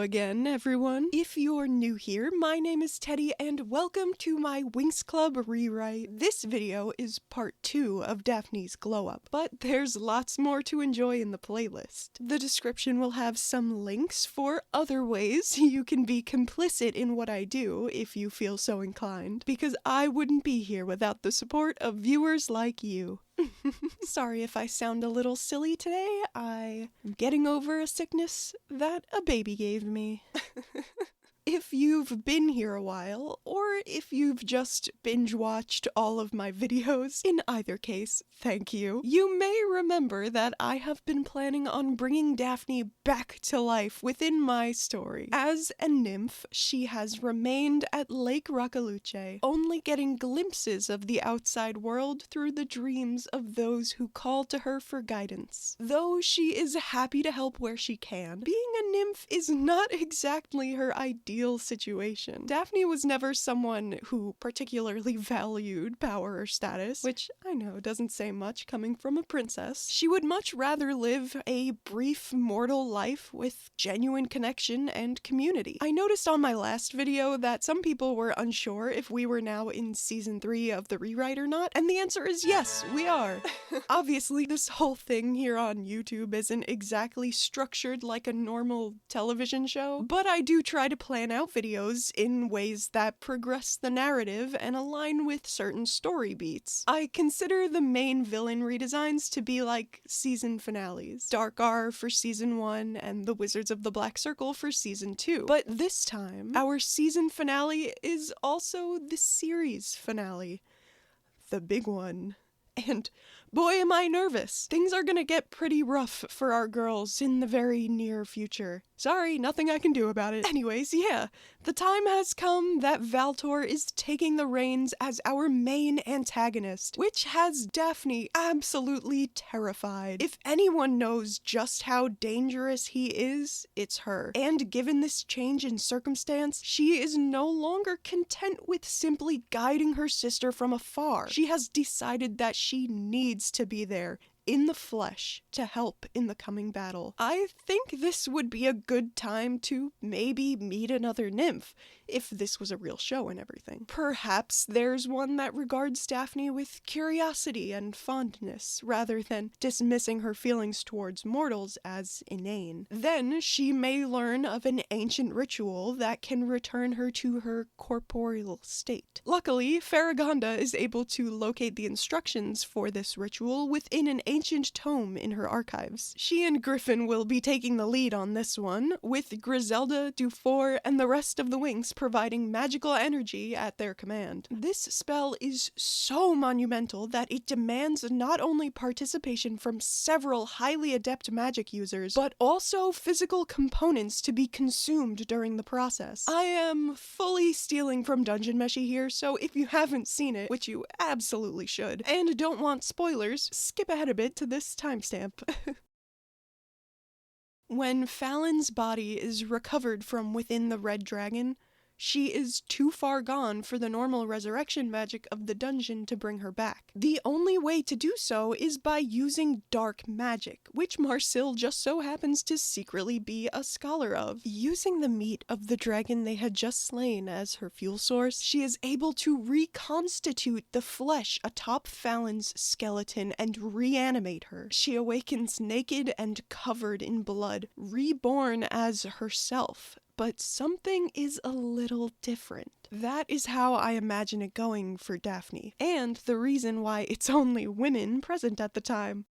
again, everyone. If you're new here, my name is Teddy and welcome to my Winx Club rewrite. This video is part 2 of Daphne's glow up, but there's lots more to enjoy in the playlist. The description will have some links for other ways you can be complicit in what I do if you feel so inclined, because I wouldn't be here without the support of viewers like you. Sorry if I sound a little silly today. I'm getting over a sickness that a baby gave me. If you've been here a while, or if you've just binge-watched all of my videos, in either case, thank you. You may remember that I have been planning on bringing Daphne back to life within my story. As a nymph, she has remained at Lake Roccaluce, only getting glimpses of the outside world through the dreams of those who call to her for guidance. Though she is happy to help where she can, being a nymph is not exactly her ideal situation. Daphne was never someone who particularly valued power or status, which I know doesn't say much coming from a princess. She would much rather live a brief mortal life with genuine connection and community. I noticed on my last video that some people were unsure if we were now in season 3 of the rewrite or not, and the answer is yes, we are. Obviously, this whole thing here on YouTube isn't exactly structured like a normal television show, but I do try to plan out videos in ways that progress the narrative and align with certain story beats. I consider the main villain redesigns to be like season finales. Dark R for season 1 and the Wizards of the Black Circle for season 2. But this time, our season finale is also the series finale. The big one. And boy am I nervous. Things are gonna get pretty rough for our girls in the very near future. Sorry, nothing I can do about it. Anyways, yeah, the time has come that Valtor is taking the reins as our main antagonist, which has Daphne absolutely terrified. If anyone knows just how dangerous he is, it's her. And given this change in circumstance, she is no longer content with simply guiding her sister from afar. She has decided that she needs to be there in the flesh to help in the coming battle. I think this would be a good time to maybe meet another nymph, if this was a real show and everything. Perhaps there's one that regards Daphne with curiosity and fondness, rather than dismissing her feelings towards mortals as inane. Then she may learn of an ancient ritual that can return her to her corporeal state. Luckily, Faragonda is able to locate the instructions for this ritual within an ancient tome in her archives. She and Griffin will be taking the lead on this one, with Griselda, Dufour, and the rest of the Winx providing magical energy at their command. This spell is so monumental that it demands not only participation from several highly adept magic users, but also physical components to be consumed during the process. I am fully stealing from Dungeon Meshi here, so if you haven't seen it, which you absolutely should, and don't want spoilers, skip ahead a bit to this timestamp. When Fallon's body is recovered from within the Red Dragon, she is too far gone for the normal resurrection magic of the dungeon to bring her back. The only way to do so is by using dark magic, which Marcille just so happens to secretly be a scholar of. Using the meat of the dragon they had just slain as her fuel source, she is able to reconstitute the flesh atop Fallon's skeleton and reanimate her. She awakens naked and covered in blood, reborn as herself. But something is a little different. That is how I imagine it going for Daphne, and the reason why it's only women present at the time.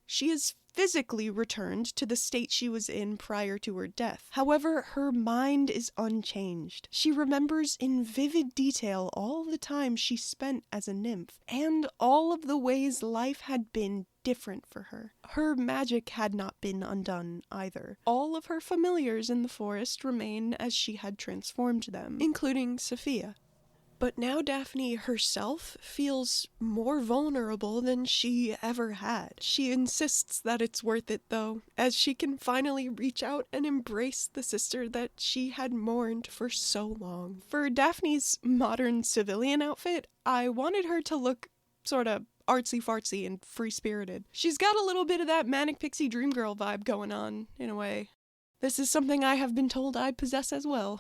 She is physically returned to the state she was in prior to her death. However, her mind is unchanged. She remembers in vivid detail all the time she spent as a nymph, and all of the ways life had been different for her. Her magic had not been undone either. All of her familiars in the forest remain as she had transformed them, including Sophia. But now Daphne herself feels more vulnerable than she ever had. She insists that it's worth it though, as she can finally reach out and embrace the sister that she had mourned for so long. For Daphne's modern civilian outfit, I wanted her to look sorta artsy-fartsy and free-spirited. She's got a little bit of that Manic Pixie Dream Girl vibe going on, in a way. This is something I have been told I possess as well.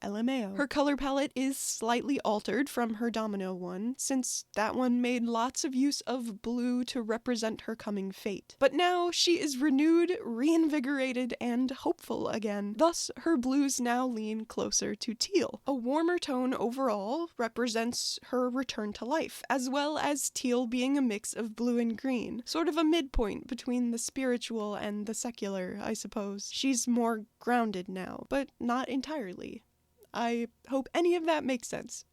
LMAO. Her color palette is slightly altered from her Domino one, since that one made lots of use of blue to represent her coming fate. But now she is renewed, reinvigorated, and hopeful again. Thus, her blues now lean closer to teal. A warmer tone overall represents her return to life, as well as teal being a mix of blue and green. Sort of a midpoint between the spiritual and the secular, I suppose. She's more grounded now, but not entirely. I hope any of that makes sense.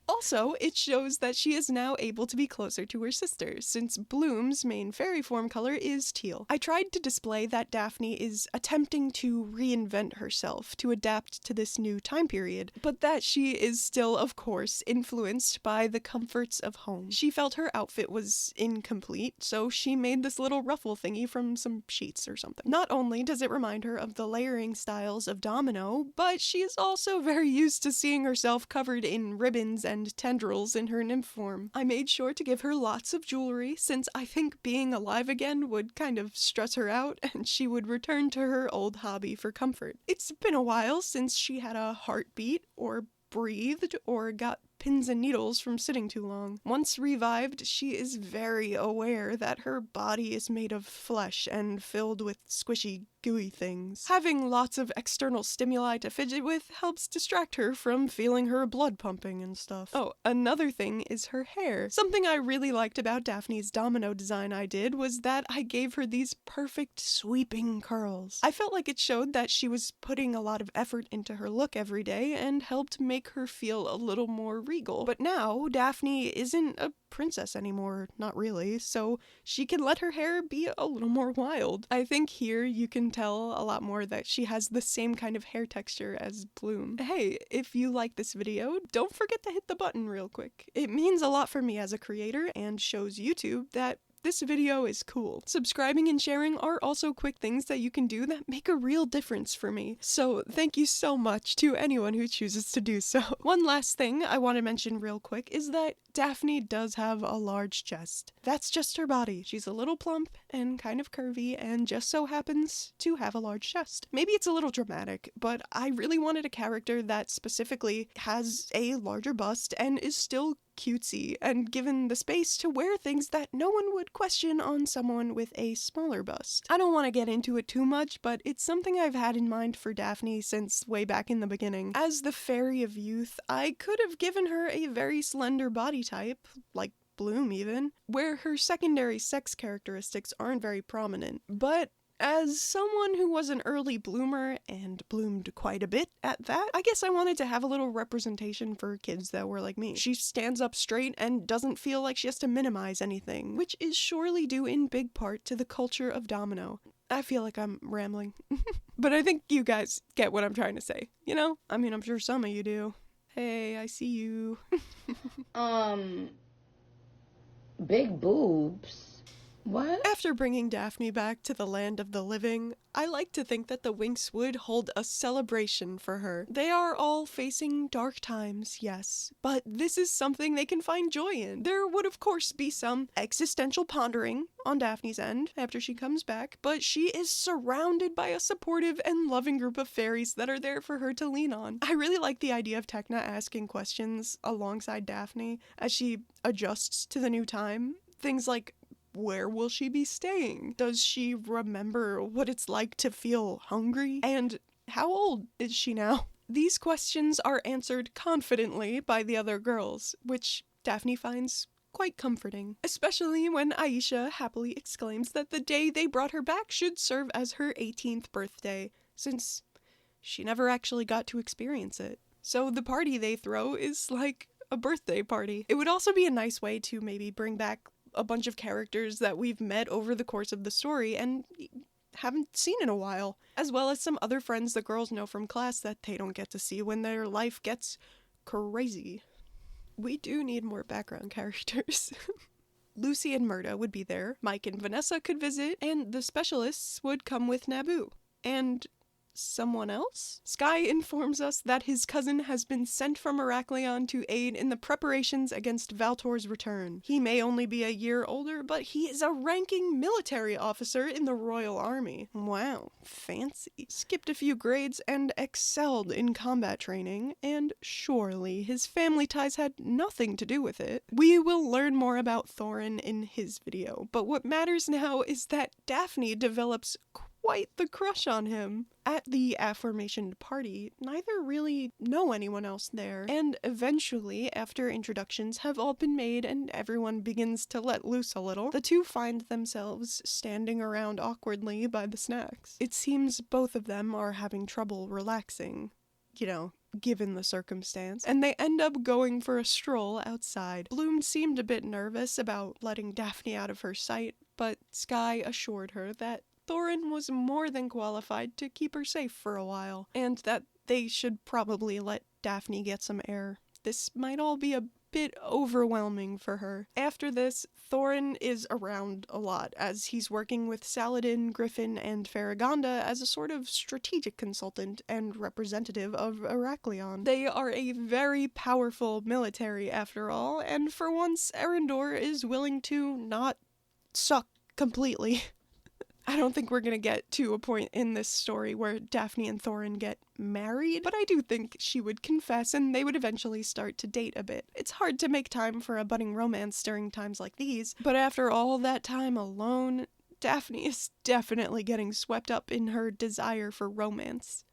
Also, it shows that she is now able to be closer to her sister, since Bloom's main fairy form color is teal. I tried to display that Daphne is attempting to reinvent herself to adapt to this new time period, but that she is still, of course, influenced by the comforts of home. She felt her outfit was incomplete, so she made this little ruffle thingy from some sheets or something. Not only does it remind her of the layering styles of Domino, but she is also very used to seeing herself covered in ribbons and tendrils in her nymph form. I made sure to give her lots of jewelry, since I think being alive again would kind of stress her out, and she would return to her old hobby for comfort. It's been a while since she had a heartbeat, or breathed, or got pins and needles from sitting too long. Once revived, she is very aware that her body is made of flesh and filled with squishy, gooey things. Having lots of external stimuli to fidget with helps distract her from feeling her blood pumping and stuff. Oh, another thing is her hair. Something I really liked about Daphne's Domino design I did was that I gave her these perfect sweeping curls. I felt like it showed that she was putting a lot of effort into her look every day and helped make her feel a little more regal. But now, Daphne isn't a princess anymore, not really, so she can let her hair be a little more wild. I think here you can tell a lot more that she has the same kind of hair texture as Bloom. Hey, if you like this video, don't forget to hit the button real quick. It means a lot for me as a creator and shows YouTube that this video is cool. Subscribing and sharing are also quick things that you can do that make a real difference for me. So thank you so much to anyone who chooses to do so. One last thing I want to mention real quick is that Daphne does have a large chest. That's just her body. She's a little plump and kind of curvy and just so happens to have a large chest. Maybe it's a little dramatic, but I really wanted a character that specifically has a larger bust and is still cutesy and given the space to wear things that no one would question on someone with a smaller bust. I don't want to get into it too much, but it's something I've had in mind for Daphne since way back in the beginning. As the Fairy of Youth, I could have given her a very slender body type, like Bloom even, where her secondary sex characteristics aren't very prominent. But as someone who was an early bloomer, and bloomed quite a bit at that, I guess I wanted to have a little representation for kids that were like me. She stands up straight and doesn't feel like she has to minimize anything, which is surely due in big part to the culture of Domino. I feel like I'm rambling. But I think you guys get what I'm trying to say, you know? I mean, I'm sure some of you do. Hey, I see you. Big boobs? What? After bringing Daphne back to the land of the living, I like to think that the Winx would hold a celebration for her. They are all facing dark times, yes, but this is something they can find joy in. There would of course be some existential pondering on Daphne's end after she comes back, but she is surrounded by a supportive and loving group of fairies that are there for her to lean on. I really like the idea of Tecna asking questions alongside Daphne as she adjusts to the new time. Things like, where will she be staying? Does she remember what it's like to feel hungry? And how old is she now? These questions are answered confidently by the other girls, which Daphne finds quite comforting, especially when Aisha happily exclaims that the day they brought her back should serve as her 18th birthday, since she never actually got to experience it. So the party they throw is like a birthday party. It would also be a nice way to maybe bring back a bunch of characters that we've met over the course of the story and haven't seen in a while, as well as some other friends the girls know from class that they don't get to see when their life gets crazy. We do need more background characters. Lucy and Murda would be there, Mike and Vanessa could visit, and the specialists would come with Naboo. And someone else? Sky informs us that his cousin has been sent from Heraklion to aid in the preparations against Valtor's return. He may only be a year older, but he is a ranking military officer in the Royal Army. Wow, fancy. Skipped a few grades and excelled in combat training, and surely his family ties had nothing to do with it. We will learn more about Thorin in his video, but what matters now is that Daphne develops quite the crush on him. At the aforementioned party, neither really know anyone else there, and eventually, after introductions have all been made and everyone begins to let loose a little, the two find themselves standing around awkwardly by the snacks. It seems both of them are having trouble relaxing, given the circumstance, and they end up going for a stroll outside. Bloom seemed a bit nervous about letting Daphne out of her sight, but Sky assured her that Thorin was more than qualified to keep her safe for a while, and that they should probably let Daphne get some air. This might all be a bit overwhelming for her. After this, Thorin is around a lot, as he's working with Saladin, Griffin, and Farragonda as a sort of strategic consultant and representative of Heraklion. They are a very powerful military after all, and for once, Erendor is willing to not suck completely. I don't think we're gonna get to a point in this story where Daphne and Thorin get married, but I do think she would confess and they would eventually start to date a bit. It's hard to make time for a budding romance during times like these, but after all that time alone, Daphne is definitely getting swept up in her desire for romance.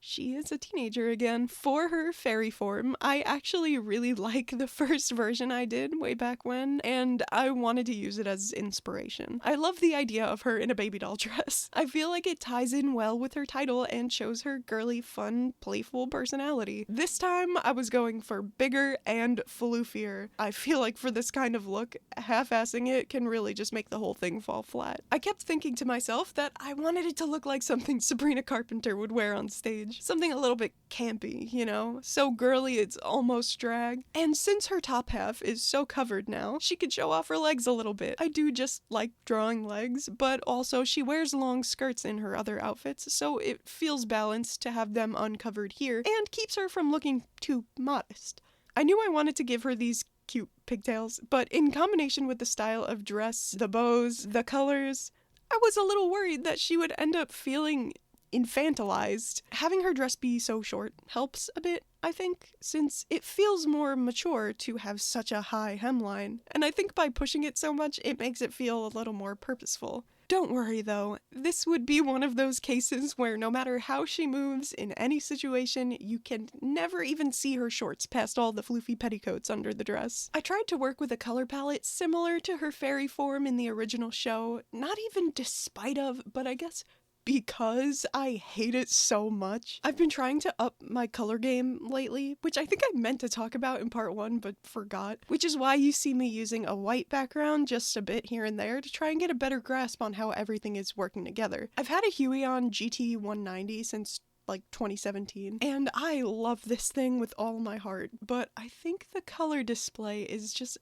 She is a teenager again. For her fairy form, I actually really like the first version I did way back when, and I wanted to use it as inspiration. I love the idea of her in a baby doll dress. I feel like it ties in well with her title and shows her girly, fun, playful personality. This time, I was going for bigger and floofier. I feel like for this kind of look, half-assing it can really just make the whole thing fall flat. I kept thinking to myself that I wanted it to look like something Sabrina Carpenter would wear on stage. Something a little bit campy, so girly it's almost drag. And since her top half is so covered now, she could show off her legs a little bit. I do just like drawing legs, but also she wears long skirts in her other outfits, so it feels balanced to have them uncovered here and keeps her from looking too modest. I knew I wanted to give her these cute pigtails, but in combination with the style of dress, the bows, the colors, I was a little worried that she would end up feeling infantilized. Having her dress be so short helps a bit, I think, since it feels more mature to have such a high hemline, and I think by pushing it so much, it makes it feel a little more purposeful. Don't worry though, this would be one of those cases where no matter how she moves in any situation, you can never even see her shorts past all the floofy petticoats under the dress. I tried to work with a color palette similar to her fairy form in the original show, not even despite of, but I guess because I hate it so much. I've been trying to up my color game lately, which I think I meant to talk about in part 1 but forgot, which is why you see me using a white background just a bit here and there to try and get a better grasp on how everything is working together. I've had a Huion GT190 since 2017, and I love this thing with all my heart, but I think the color display is just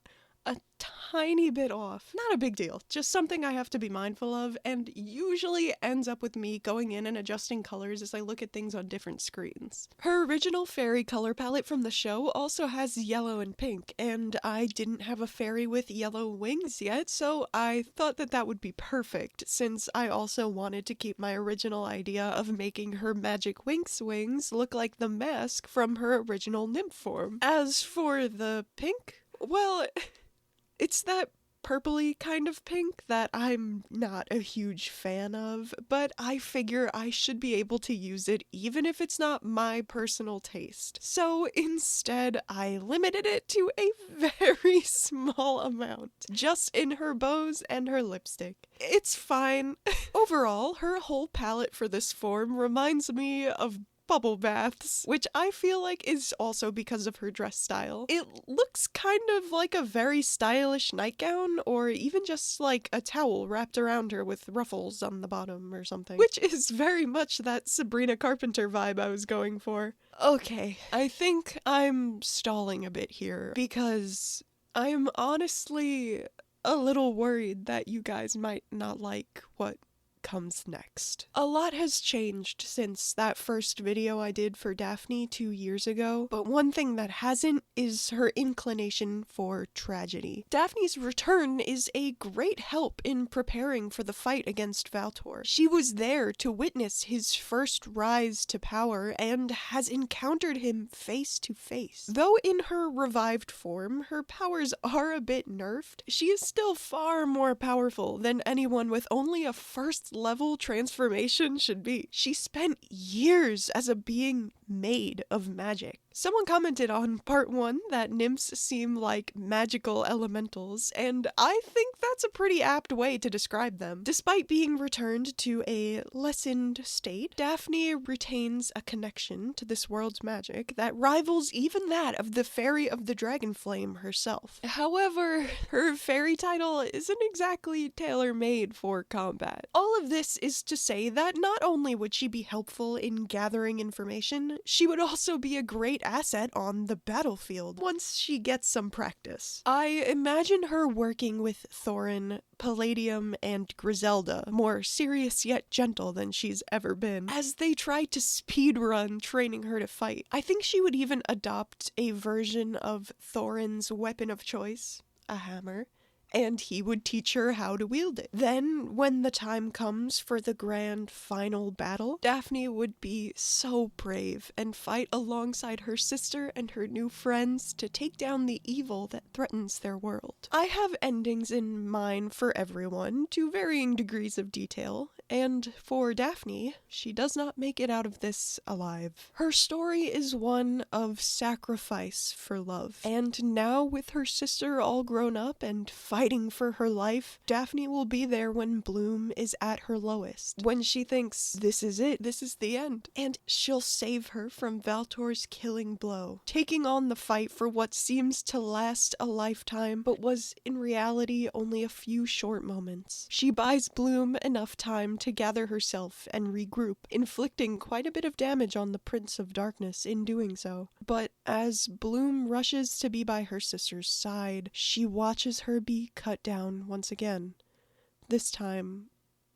a tiny bit off. Not a big deal, just something I have to be mindful of, and usually ends up with me going in and adjusting colors as I look at things on different screens. Her original fairy color palette from the show also has yellow and pink, and I didn't have a fairy with yellow wings yet, so I thought that would be perfect, since I also wanted to keep my original idea of making her magic Winx wings look like the mask from her original nymph form. As for the pink, well, it's that purpley kind of pink that I'm not a huge fan of, but I figure I should be able to use it even if it's not my personal taste. So instead, I limited it to a very small amount, just in her bows and her lipstick. It's fine. Overall, her whole palette for this form reminds me of bubble baths, which I feel like is also because of her dress style. It looks kind of like a very stylish nightgown, or even just like a towel wrapped around her with ruffles on the bottom or something, which is very much that Sabrina Carpenter vibe I was going for. Okay, I think I'm stalling a bit here, because I'm honestly a little worried that you guys might not like what comes next. A lot has changed since that first video I did for Daphne 2 years ago, but one thing that hasn't is her inclination for tragedy. Daphne's return is a great help in preparing for the fight against Valtor. She was there to witness his first rise to power and has encountered him face to face. Though in her revived form, her powers are a bit nerfed, she is still far more powerful than anyone with only a first level transformation should be. She spent years as a being made of magic. Someone commented on part 1 that nymphs seem like magical elementals, and I think that's a pretty apt way to describe them. Despite being returned to a lessened state, Daphne retains a connection to this world's magic that rivals even that of the Fairy of the Dragon Flame herself. However, her fairy title isn't exactly tailor-made for combat. All of this is to say that not only would she be helpful in gathering information, she would also be a great asset on the battlefield once she gets some practice. I imagine her working with Thorin, Palladium, and Griselda, more serious yet gentle than she's ever been, as they try to speedrun training her to fight. I think she would even adopt a version of Thorin's weapon of choice, a hammer, and he would teach her how to wield it. Then, when the time comes for the grand final battle, Daphne would be so brave and fight alongside her sister and her new friends to take down the evil that threatens their world. I have endings in mind for everyone, to varying degrees of detail, and for Daphne, she does not make it out of this alive. Her story is one of sacrifice for love, and now with her sister all grown up and fighting for her life, Daphne will be there when Bloom is at her lowest, when she thinks, this is it, this is the end, and she'll save her from Valtor's killing blow, taking on the fight for what seems to last a lifetime, but was in reality only a few short moments. She buys Bloom enough time to gather herself and regroup, inflicting quite a bit of damage on the Prince of Darkness in doing so. But as Bloom rushes to be by her sister's side, she watches her be cut down once again. This time,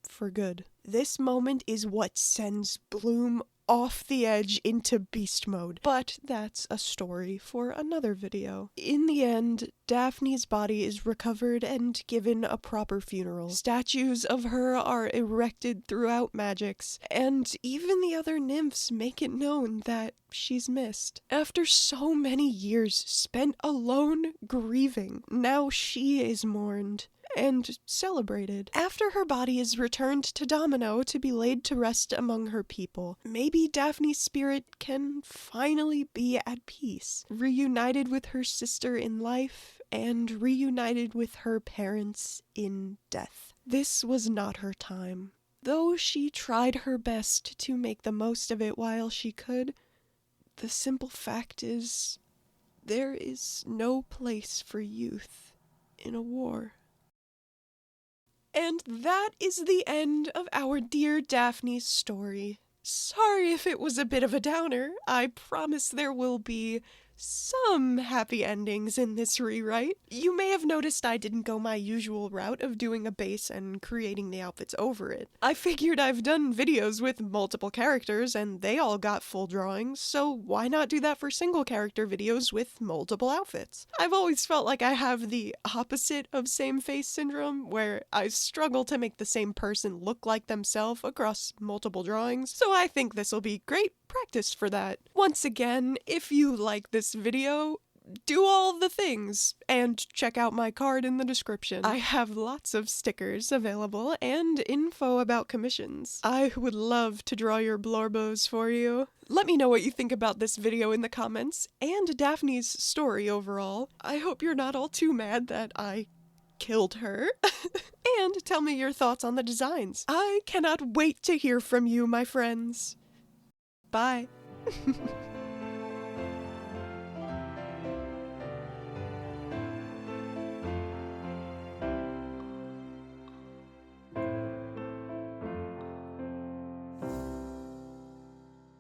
for good. This moment is what sends Bloom off the edge into beast mode, but that's a story for another video. In the end, Daphne's body is recovered and given a proper funeral. Statues of her are erected throughout Magix, and even the other nymphs make it known that she's missed. After so many years spent alone grieving, now she is mourned and celebrated. After her body is returned to Domino to be laid to rest among her people, maybe Daphne's spirit can finally be at peace, reunited with her sister in life and reunited with her parents in death. This was not her time. Though she tried her best to make the most of it while she could, the simple fact is, there is no place for youth in a war. And that is the end of our dear Daphne's story. Sorry if it was a bit of a downer. I promise there will be some happy endings in this rewrite. You may have noticed I didn't go my usual route of doing a base and creating the outfits over it. I figured I've done videos with multiple characters and they all got full drawings, so why not do that for single character videos with multiple outfits? I've always felt like I have the opposite of same face syndrome, where I struggle to make the same person look like themselves across multiple drawings, so I think this will be great practice for that. Once again, if you like this video, do all the things, and check out my card in the description. I have lots of stickers available and info about commissions. I would love to draw your blorbos for you. Let me know what you think about this video in the comments, and Daphne's story overall. I hope you're not all too mad that I killed her. And tell me your thoughts on the designs. I cannot wait to hear from you, my friends. Bye.